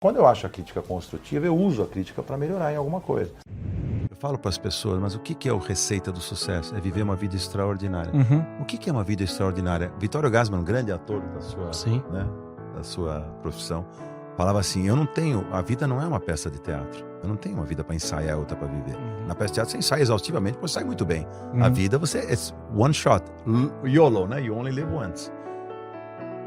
Quando eu acho a crítica construtiva, eu uso a crítica para melhorar em alguma coisa. Eu falo para as pessoas, mas o que é a receita do sucesso? É viver uma vida extraordinária. O que é uma vida extraordinária? Vittorio Gassman, um grande ator da sua profissão, falava assim, a vida não é uma peça de teatro. Eu não tenho uma vida para ensaiar, outra para viver. Na peça de teatro você ensaia exaustivamente, você sai muito bem. A vida é one shot, YOLO, né? You only live once.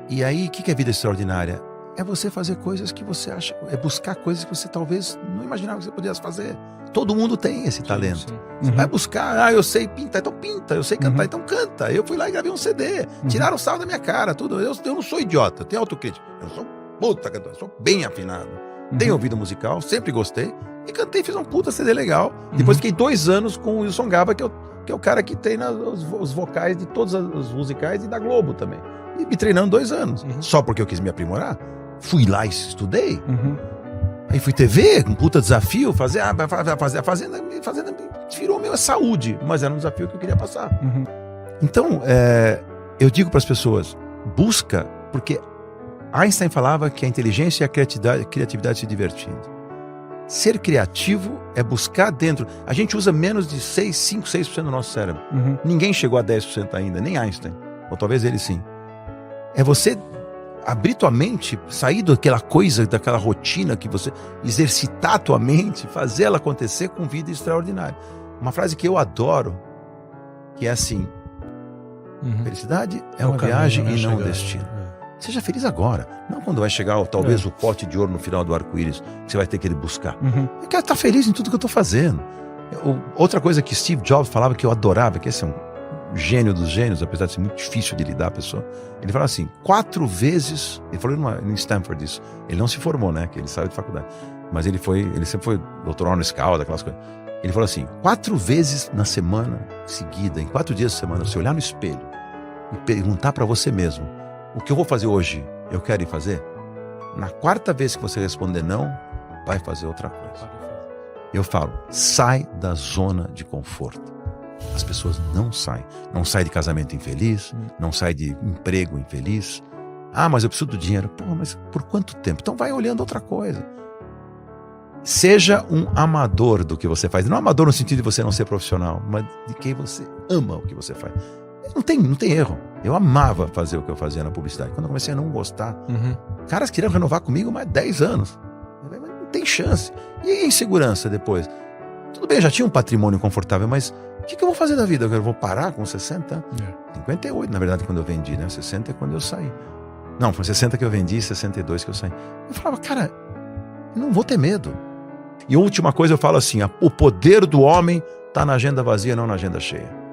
E aí, o que é vida extraordinária? É você fazer coisas que você acha, é buscar coisas que você talvez não imaginava que você pudesse fazer. Todo mundo tem esse talento. Você vai buscar, eu sei pintar, então pinta, eu sei cantar, então canta. Eu fui lá e gravei um CD, tiraram o sarro da minha cara, tudo. Eu não sou idiota, eu tenho autocrítica. Eu sou puta cantor, eu sou bem afinado. Tenho ouvido musical, sempre gostei, e cantei, fiz um puta CD legal. Depois fiquei 2 anos com o Wilson Gava, que é o cara que treina os vocais de todos os musicais e da Globo também. E me treinando 2 anos, só porque eu quis me aprimorar. Fui lá e estudei. Aí fui TV, um puta desafio, a Fazenda virou minha saúde, mas era um desafio que eu queria passar. Então, eu digo para as pessoas, busca, porque Einstein falava que a inteligência e a criatividade se divertindo. Ser criativo é buscar dentro. A gente usa menos de 5, 6% do nosso cérebro. Ninguém chegou a 10% ainda, nem Einstein, ou talvez ele sim. É você abrir tua mente, sair daquela coisa, daquela rotina que você exercitar tua mente, fazer ela acontecer com vida extraordinária. Uma frase que eu adoro, que é assim, felicidade é uma viagem e não um destino. Seja feliz agora, não quando vai chegar talvez o pote de ouro no final do arco-íris, que você vai ter que ele buscar. Eu quero estar feliz em tudo que eu estou fazendo. Outra coisa que Steve Jobs falava que eu adorava, que esse é um gênio dos gênios, apesar de ser muito difícil de lidar a pessoa, ele fala assim, 4 vezes, ele falou em Stanford isso, ele não se formou, né, que ele saiu de faculdade, mas ele sempre foi doutor honoris causa, daquelas coisas. Ele falou assim, 4 vezes na semana seguida, em 4 dias da semana, você olhar no espelho e perguntar para você mesmo, o que eu vou fazer hoje, eu quero ir fazer? Na 4ª vez que você responder não, vai fazer outra coisa. Eu falo, sai da zona de conforto. As pessoas não saem. Não saem de casamento infeliz, não saem de emprego infeliz. Ah, mas eu preciso do dinheiro. Pô, mas por quanto tempo? Então vai olhando outra coisa. Seja um amador do que você faz. Não amador no sentido de você não ser profissional, mas de quem você ama o que você faz. Não tem erro. Eu amava fazer o que eu fazia na publicidade. Quando eu comecei a não gostar, caras queriam renovar comigo mais 10 anos. Mas não tem chance. E a insegurança depois? Tudo bem, eu já tinha um patrimônio confortável, mas o que eu vou fazer da vida? Eu vou parar com 60? 58, na verdade, quando eu vendi, né? 60 é quando eu saí. Não, foi 60 que eu vendi e 62 que eu saí. Eu falava, cara, eu não vou ter medo. E a última coisa eu falo assim, o poder do homem está na agenda vazia, não na agenda cheia.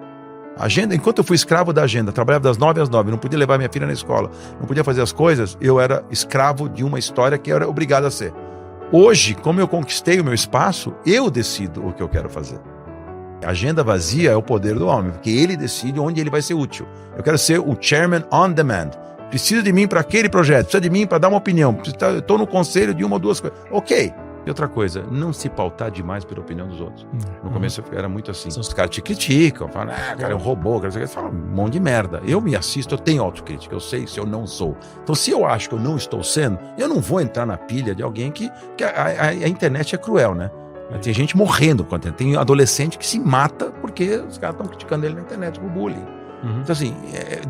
Enquanto eu fui escravo da agenda, trabalhava das 9 às 9, não podia levar minha filha na escola, não podia fazer as coisas, eu era escravo de uma história que eu era obrigado a ser. Hoje, como eu conquistei o meu espaço, eu decido o que eu quero fazer. A agenda vazia é o poder do homem, porque ele decide onde ele vai ser útil. Eu quero ser o chairman on demand. Precisa de mim para aquele projeto, precisa de mim para dar uma opinião, eu estou no conselho de uma ou 2 coisas. Ok. E outra coisa, não se pautar demais pela opinião dos outros. No começo eu era muito assim. Os caras te criticam, falam, cara, é um robô, você fala um monte de merda. Eu me assisto, eu tenho autocrítica, eu sei se eu não sou. Então se eu acho que eu não estou sendo, eu não vou entrar na pilha de alguém que a internet é cruel, né? Tem gente morrendo, tem adolescente que se mata porque os caras estão criticando ele na internet por bullying. Então assim,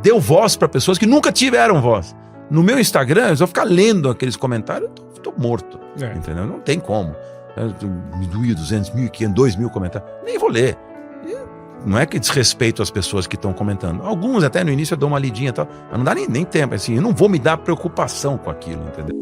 deu voz para pessoas que nunca tiveram voz. No meu Instagram, se eu ficar lendo aqueles comentários, eu tô morto, entendeu? Não tem como. 1.200, 1.500, 2.000 comentários, nem vou ler. Não é que desrespeito as pessoas que estão comentando. Alguns até no início eu dou uma lidinha e tal, mas não dá nem tempo, assim, eu não vou me dar preocupação com aquilo, entendeu?